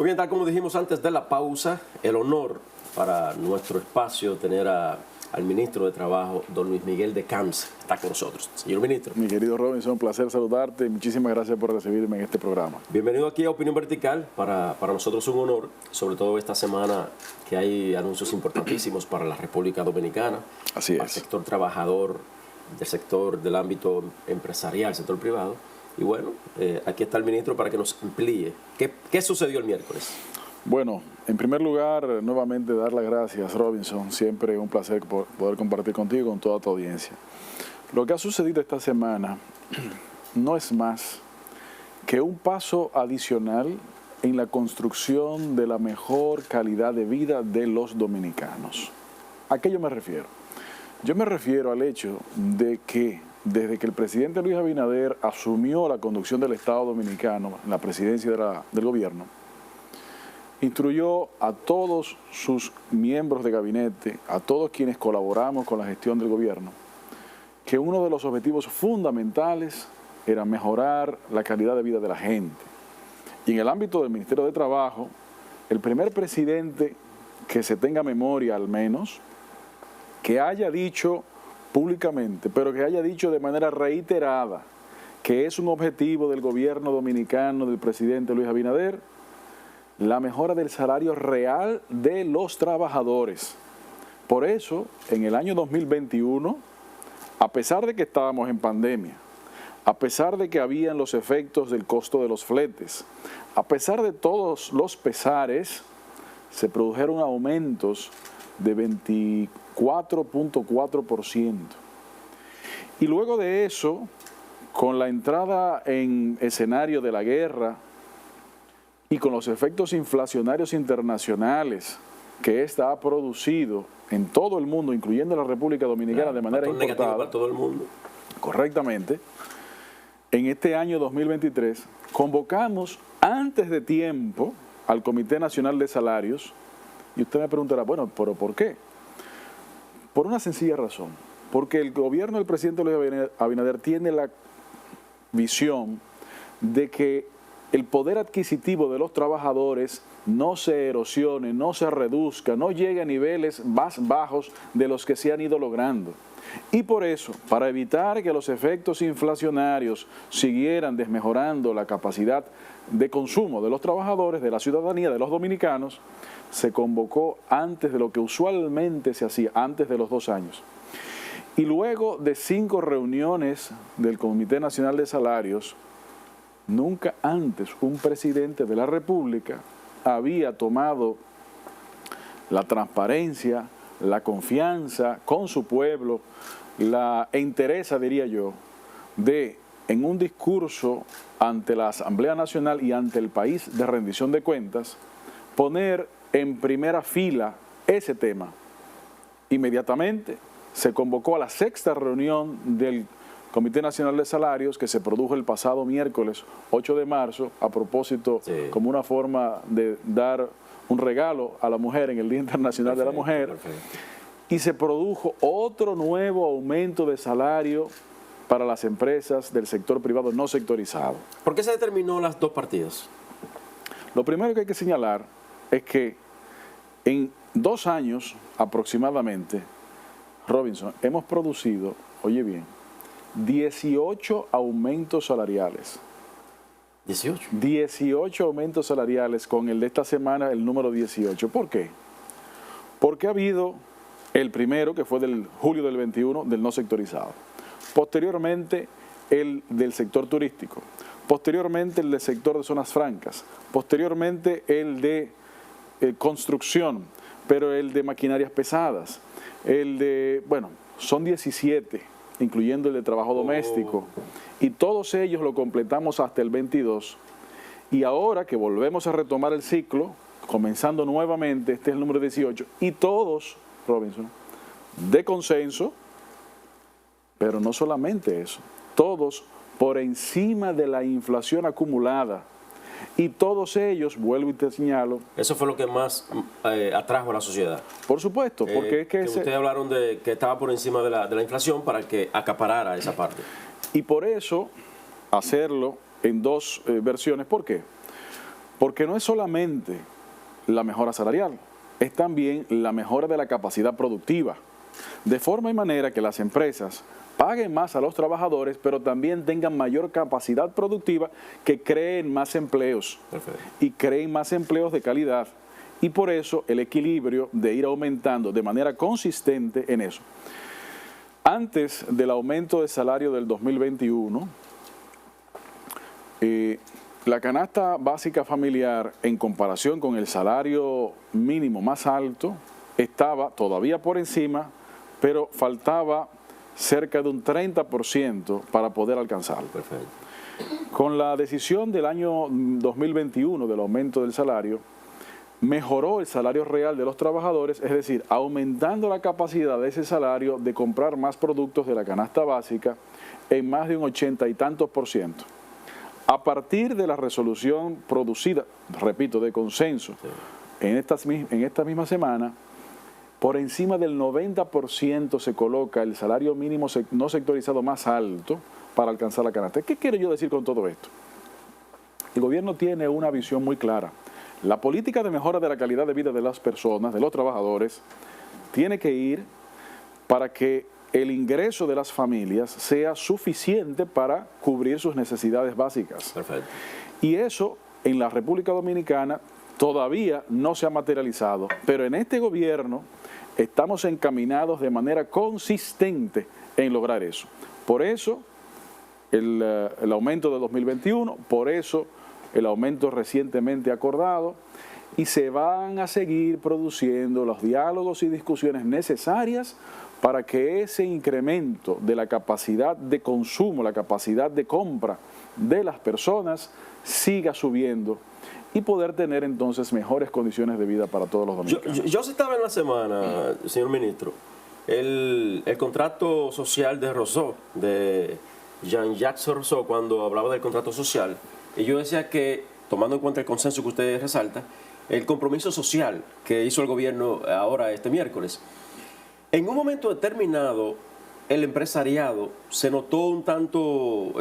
Muy bien, tal como dijimos antes de la pausa, el honor para nuestro espacio tener al ministro de Trabajo, don Luis Miguel de Camps, está con nosotros. Señor ministro. Mi querido Robinson, un placer saludarte. Muchísimas gracias por recibirme en este programa. Bienvenido aquí a Opinión Vertical. Para nosotros un honor, sobre todo esta semana que hay anuncios importantísimos para la República Dominicana. Así es. Para el sector trabajador, del sector del ámbito empresarial, sector privado. Y bueno, aquí está el ministro para que nos amplíe. ¿Qué sucedió el miércoles? Bueno, en primer lugar, nuevamente dar las gracias, Robinson. Siempre un placer poder compartir contigo, con toda tu audiencia. Lo que ha sucedido esta semana no es más que un paso adicional en la construcción de la mejor calidad de vida de los dominicanos. ¿A qué yo me refiero? Yo me refiero al hecho de que desde que el presidente Luis Abinader asumió la conducción del Estado Dominicano, en la presidencia del gobierno, instruyó a todos sus miembros de gabinete, a todos quienes colaboramos con la gestión del gobierno, que uno de los objetivos fundamentales era mejorar la calidad de vida de la gente. Y en el ámbito del Ministerio de Trabajo, el primer presidente que se tenga memoria al menos, que haya dicho públicamente, pero que haya dicho de manera reiterada que es un objetivo del gobierno dominicano, del presidente Luis Abinader, la mejora del salario real de los trabajadores. Por eso, en el año 2021, a pesar de que estábamos en pandemia, a pesar de que habían los efectos del costo de los fletes, a pesar de todos los pesares, se produjeron aumentos de 24.4%. Y luego de eso, con la entrada en escenario de la guerra y con los efectos inflacionarios internacionales que ésta ha producido en todo el mundo, incluyendo la República Dominicana, de manera importada, para todo el mundo. Correctamente, en este año 2023 convocamos antes de tiempo al Comité Nacional de Salarios. Y usted me preguntará, bueno, ¿pero por qué? Por una sencilla razón. Porque el gobierno del presidente Luis Abinader tiene la visión de que el poder adquisitivo de los trabajadores no se erosione, no se reduzca, no llegue a niveles más bajos de los que se han ido logrando. Y por eso, para evitar que los efectos inflacionarios siguieran desmejorando la capacidad de consumo de los trabajadores, de la ciudadanía, de los dominicanos, se convocó antes de lo que usualmente se hacía, antes de los 2 años. Y luego de 5 reuniones del Comité Nacional de Salarios, nunca antes un presidente de la República había tomado la transparencia, la confianza con su pueblo, la entereza, diría yo, de, en un discurso ante la Asamblea Nacional y ante el país de rendición de cuentas, poner en primera fila ese tema. Inmediatamente se convocó a la 6ª reunión del Comité Nacional de Salarios, que se produjo el pasado miércoles 8 de marzo, a propósito, como una forma de dar un regalo a la mujer en el Día Internacional de la Mujer. Perfecto. Y se produjo otro nuevo aumento de salario para las empresas del sector privado no sectorizado. ¿Por qué se determinó las 2 partidas? Lo primero que hay que señalar es que en 2 años aproximadamente, Robinson, hemos producido, oye bien, 18 aumentos salariales. 18. 18 aumentos salariales, con el de esta semana el número 18. ¿Por qué? Porque ha habido el primero, que fue del julio del 21, del no sectorizado. Posteriormente, el del sector turístico. Posteriormente, el del sector de zonas francas. Posteriormente, el de construcción, pero el de maquinarias pesadas. El de, bueno, son 17, incluyendo el de trabajo doméstico. Y todos ellos lo completamos hasta el 22. Y ahora que volvemos a retomar el ciclo, comenzando nuevamente, este es el número 18, y todos, Robinson, de consenso, pero no solamente eso, todos por encima de la inflación acumulada. Y todos ellos, vuelvo y te señalo... Eso fue lo que más atrajo a la sociedad. Por supuesto, porque es que... Ustedes hablaron de que estaba por encima de la inflación para que acaparara esa parte. Y por eso, hacerlo en 2 versiones. ¿Por qué? Porque no es solamente la mejora salarial, es también la mejora de la capacidad productiva, de forma y manera que las empresas paguen más a los trabajadores, pero también tengan mayor capacidad productiva, que creen más empleos. Perfecto. Y creen más empleos de calidad. Y por eso el equilibrio de ir aumentando de manera consistente en eso. Antes del aumento de salario del 2021, la canasta básica familiar, en comparación con el salario mínimo más alto, estaba todavía por encima, pero faltaba cerca de un 30% para poder alcanzarlo. Perfecto. Con la decisión del año 2021 del aumento del salario, mejoró el salario real de los trabajadores, es decir, aumentando la capacidad de ese salario de comprar más productos de la canasta básica en más de un 80 y tantos %. A partir de la resolución producida, repito, de consenso, en esta misma semana, por encima del 90% se coloca el salario mínimo no sectorizado más alto para alcanzar la canasta. ¿Qué quiero yo decir con todo esto? El gobierno tiene una visión muy clara. La política de mejora de la calidad de vida de las personas, de los trabajadores, tiene que ir para que el ingreso de las familias sea suficiente para cubrir sus necesidades básicas. Perfecto. Y eso en la República Dominicana todavía no se ha materializado, pero en este gobierno estamos encaminados de manera consistente en lograr eso. Por eso el aumento de 2021, por eso el aumento recientemente acordado, y se van a seguir produciendo los diálogos y discusiones necesarias para que ese incremento de la capacidad de consumo, la capacidad de compra de las personas siga subiendo y poder tener entonces mejores condiciones de vida para todos los dominicanos. Yo citaba en la semana, señor ministro, el contrato social de Rousseau, de Jean-Jacques Rousseau, cuando hablaba del contrato social. Y yo decía que, tomando en cuenta el consenso que usted resalta, el compromiso social que hizo el gobierno ahora este miércoles, en un momento determinado el empresariado se notó un tanto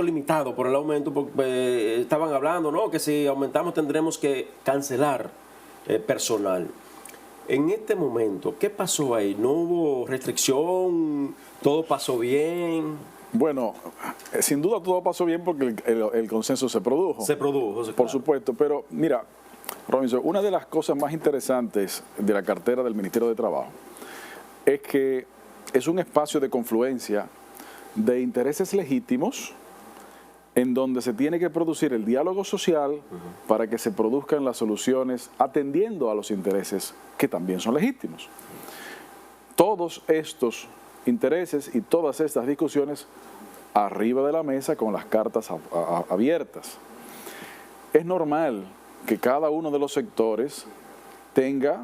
limitado por el aumento, porque estaban hablando, ¿no?, que si aumentamos tendremos que cancelar personal. En este momento, ¿qué pasó ahí? ¿No hubo restricción? ¿Todo pasó bien? Bueno, sin duda todo pasó bien porque el consenso se produjo. Se produjo, por claro. Supuesto, pero mira, Robinson, una de las cosas más interesantes de la cartera del Ministerio de Trabajo es que es un espacio de confluencia de intereses legítimos en donde se tiene que producir el diálogo social para que se produzcan las soluciones atendiendo a los intereses que también son legítimos. Todos estos intereses y todas estas discusiones arriba de la mesa con las cartas abiertas. Es normal que cada uno de los sectores tenga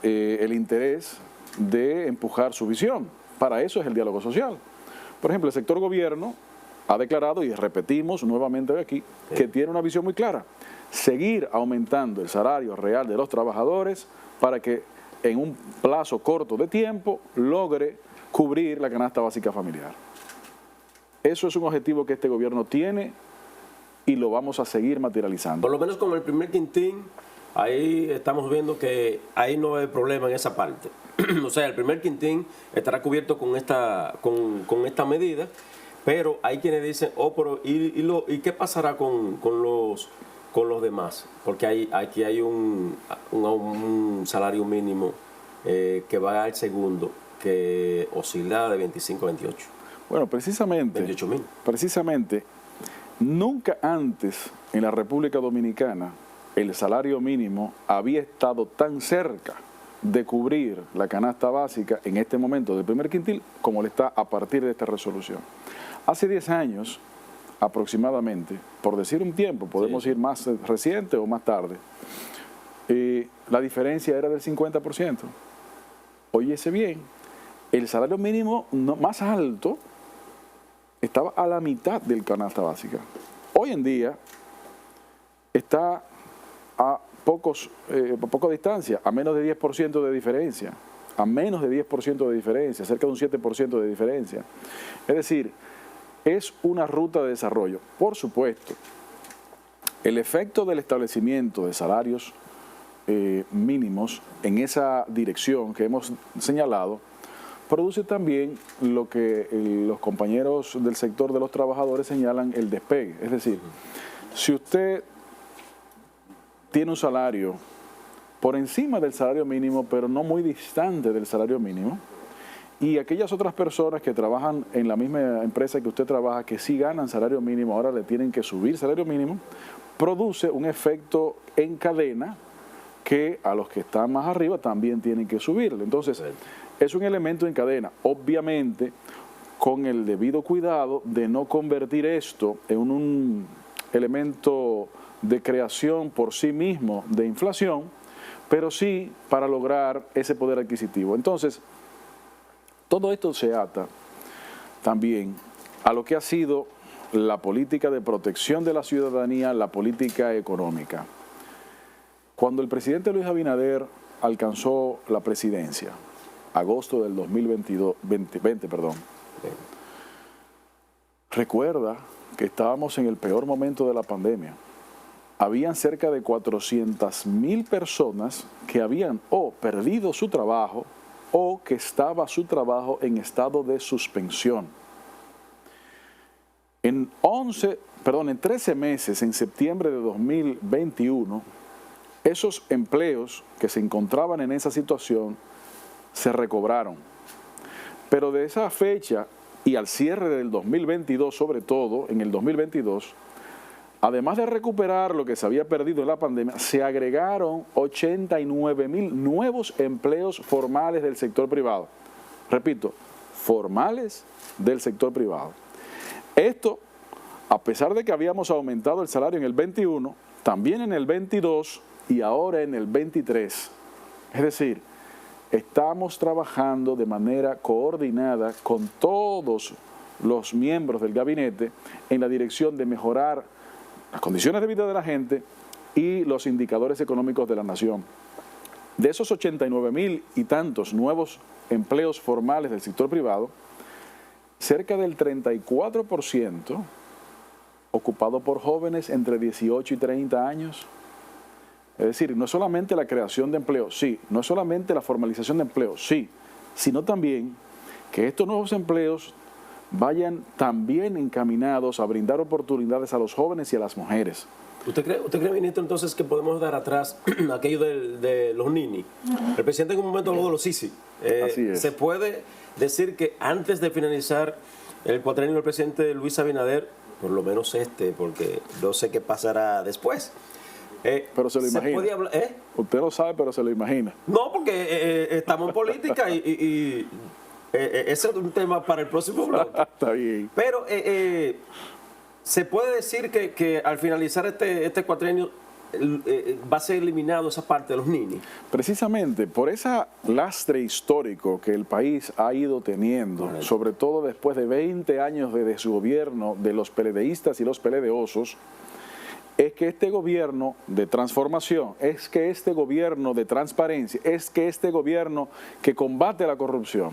el interés de empujar su visión. Para eso es el diálogo social. Por ejemplo, el sector gobierno ha declarado, y repetimos nuevamente hoy aquí, que tiene una visión muy clara: seguir aumentando el salario real de los trabajadores para que en un plazo corto de tiempo logre cubrir la canasta básica familiar. Eso es un objetivo que este gobierno tiene y lo vamos a seguir materializando. Por lo menos con el primer quintín, ahí estamos viendo que ahí no hay problema en esa parte. O sea, el primer quintín estará cubierto con esta medida, pero hay quienes dicen, pero ¿y qué pasará con los demás? Porque aquí hay un salario mínimo que va al segundo, que oscila de 25 a 28. Bueno, precisamente, 28.000. Precisamente, nunca antes en la República Dominicana el salario mínimo había estado tan cerca de cubrir la canasta básica en este momento del primer quintil como le está a partir de esta resolución. Hace 10 años aproximadamente, por decir un tiempo, podemos ir más reciente o más tarde, la diferencia era del 50%. Óyese bien, el salario mínimo más alto estaba a la mitad del canasta básica. Hoy en día está a poca distancia, a menos de 10% de diferencia, cerca de un 7% de diferencia. Es decir, es una ruta de desarrollo. Por supuesto, el efecto del establecimiento de salarios mínimos en esa dirección que hemos señalado produce también lo que los compañeros del sector de los trabajadores señalan, el despegue. Es decir, si usted tiene un salario por encima del salario mínimo, pero no muy distante del salario mínimo, y aquellas otras personas que trabajan en la misma empresa que usted trabaja, que sí ganan salario mínimo, ahora le tienen que subir salario mínimo, produce un efecto en cadena que a los que están más arriba también tienen que subirle. Entonces, es un elemento en cadena, obviamente con el debido cuidado de no convertir esto en un elemento de creación por sí mismo de inflación, pero sí para lograr ese poder adquisitivo. Entonces, todo esto se ata también a lo que ha sido la política de protección de la ciudadanía, la política económica. Cuando el presidente Luis Abinader alcanzó la presidencia, agosto del 2020, recuerda que estábamos en el peor momento de la pandemia. Habían cerca de 400.000 personas que habían o perdido su trabajo o que estaba su trabajo en estado de suspensión. En 13 meses, en septiembre de 2021, esos empleos que se encontraban en esa situación se recobraron. Pero de esa fecha y al cierre del 2022, sobre todo en el 2022, además de recuperar lo que se había perdido en la pandemia, se agregaron 89.000 nuevos empleos formales del sector privado. Repito, formales del sector privado. Esto, a pesar de que habíamos aumentado el salario en el 21, también en el 22 y ahora en el 23. Es decir, estamos trabajando de manera coordinada con todos los miembros del gabinete en la dirección de mejorar las condiciones de vida de la gente y los indicadores económicos de la nación. De esos 89.000 y tantos nuevos empleos formales del sector privado, cerca del 34% ocupado por jóvenes entre 18 y 30 años. Es decir, no es solamente la creación de empleo, sí, no es solamente la formalización de empleo, sí, sino también que estos nuevos empleos vayan también encaminados a brindar oportunidades a los jóvenes y a las mujeres. ¿Usted cree, ministro, entonces que podemos dar atrás aquello de los nini? El presidente en un momento habló de los ISI. Así es. ¿Se puede decir que antes de finalizar el cuatrienio del presidente Luis Abinader, por lo menos porque no sé qué pasará después? Pero se lo imagina. Puede hablar, Usted lo sabe, pero se lo imagina. No, porque estamos en política y ese es un tema para el próximo bloque. Está bien. Pero se puede decir que al finalizar este cuatrienio va a ser eliminado esa parte de los ninis. Precisamente por ese lastre histórico que el país ha ido teniendo, Correcto. sobre todo después de 20 años de desgobierno de los PLDistas y los PLDosos, es que este gobierno de transformación, es que este gobierno de transparencia, es que este gobierno que combate la corrupción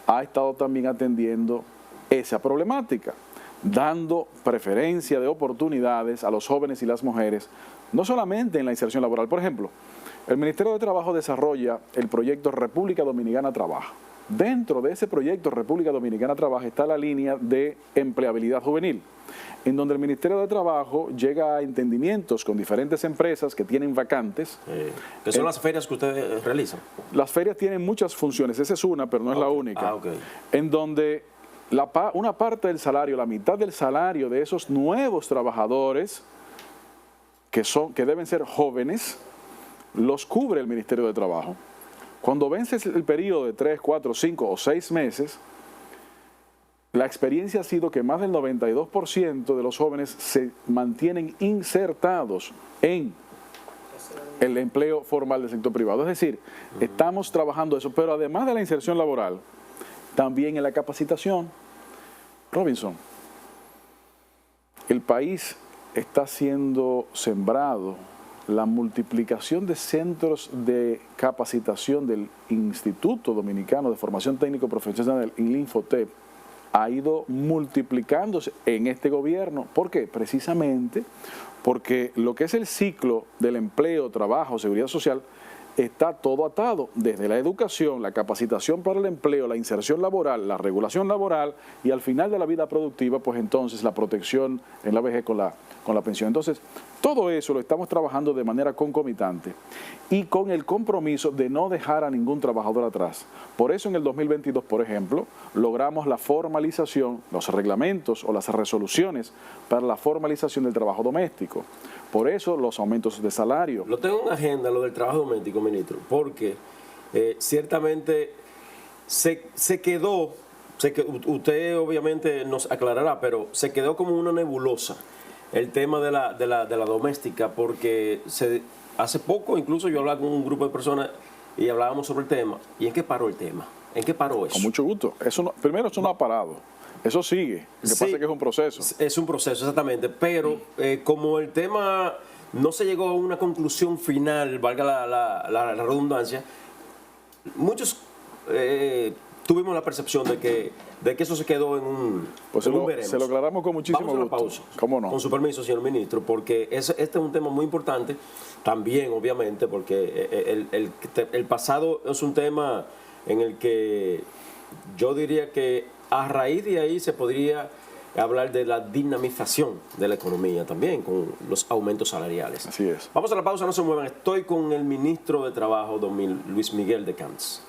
ha estado también atendiendo esa problemática, dando preferencia de oportunidades a los jóvenes y las mujeres, no solamente en la inserción laboral. Por ejemplo, el Ministerio de Trabajo desarrolla el proyecto República Dominicana Trabaja. Dentro de ese proyecto República Dominicana Trabaja está la línea de empleabilidad juvenil, en donde el Ministerio de Trabajo llega a entendimientos con diferentes empresas que tienen vacantes. Que son las ferias que ustedes realizan. Las ferias tienen muchas funciones, esa es una, pero no es la única. En donde una parte del salario, la mitad del salario de esos nuevos trabajadores, que deben ser jóvenes, los cubre el Ministerio de Trabajo. Cuando vence el periodo de 3, 4, 5 o 6 meses, la experiencia ha sido que más del 92% de los jóvenes se mantienen insertados en el empleo formal del sector privado. Es decir, estamos trabajando eso, pero además de la inserción laboral, también en la capacitación. Robinson, el país está siendo sembrado. La multiplicación de centros de capacitación del Instituto Dominicano de Formación Técnico Profesional, el INFOTEP, ha ido multiplicándose en este gobierno. ¿Por qué? Precisamente porque lo que es el ciclo del empleo, trabajo, seguridad social, está todo atado, desde la educación, la capacitación para el empleo, la inserción laboral, la regulación laboral y al final de la vida productiva, pues entonces la protección en la vejez con la pensión. Entonces, todo eso lo estamos trabajando de manera concomitante y con el compromiso de no dejar a ningún trabajador atrás. Por eso en el 2022, por ejemplo, logramos la formalización, los reglamentos o las resoluciones para la formalización del trabajo doméstico. Por eso los aumentos de salario. Lo tengo en agenda, lo del trabajo doméstico, ministro, porque ciertamente se quedó, usted obviamente nos aclarará, pero se quedó como una nebulosa el tema de la doméstica, porque hace poco incluso yo hablaba con un grupo de personas y hablábamos sobre el tema. ¿Y en qué paró el tema? ¿En qué paró eso? Con mucho gusto. Primero, eso no ha parado. Eso sigue. Lo que pasa es que es un proceso. Es un proceso, exactamente. Pero como el tema no se llegó a una conclusión final, valga la redundancia, muchos tuvimos la percepción de que eso se quedó en un, pues veremos. Se lo aclaramos con muchísimo gusto. Vamos a una pausa. ¿Cómo no? Con su permiso, señor ministro, porque este es un tema muy importante también, obviamente, porque el pasado es un tema en el que yo diría que a raíz de ahí se podría hablar de la dinamización de la economía también, con los aumentos salariales. Así es. Vamos a la pausa, no se muevan. Estoy con el ministro de Trabajo, don Luis Miguel de Camps.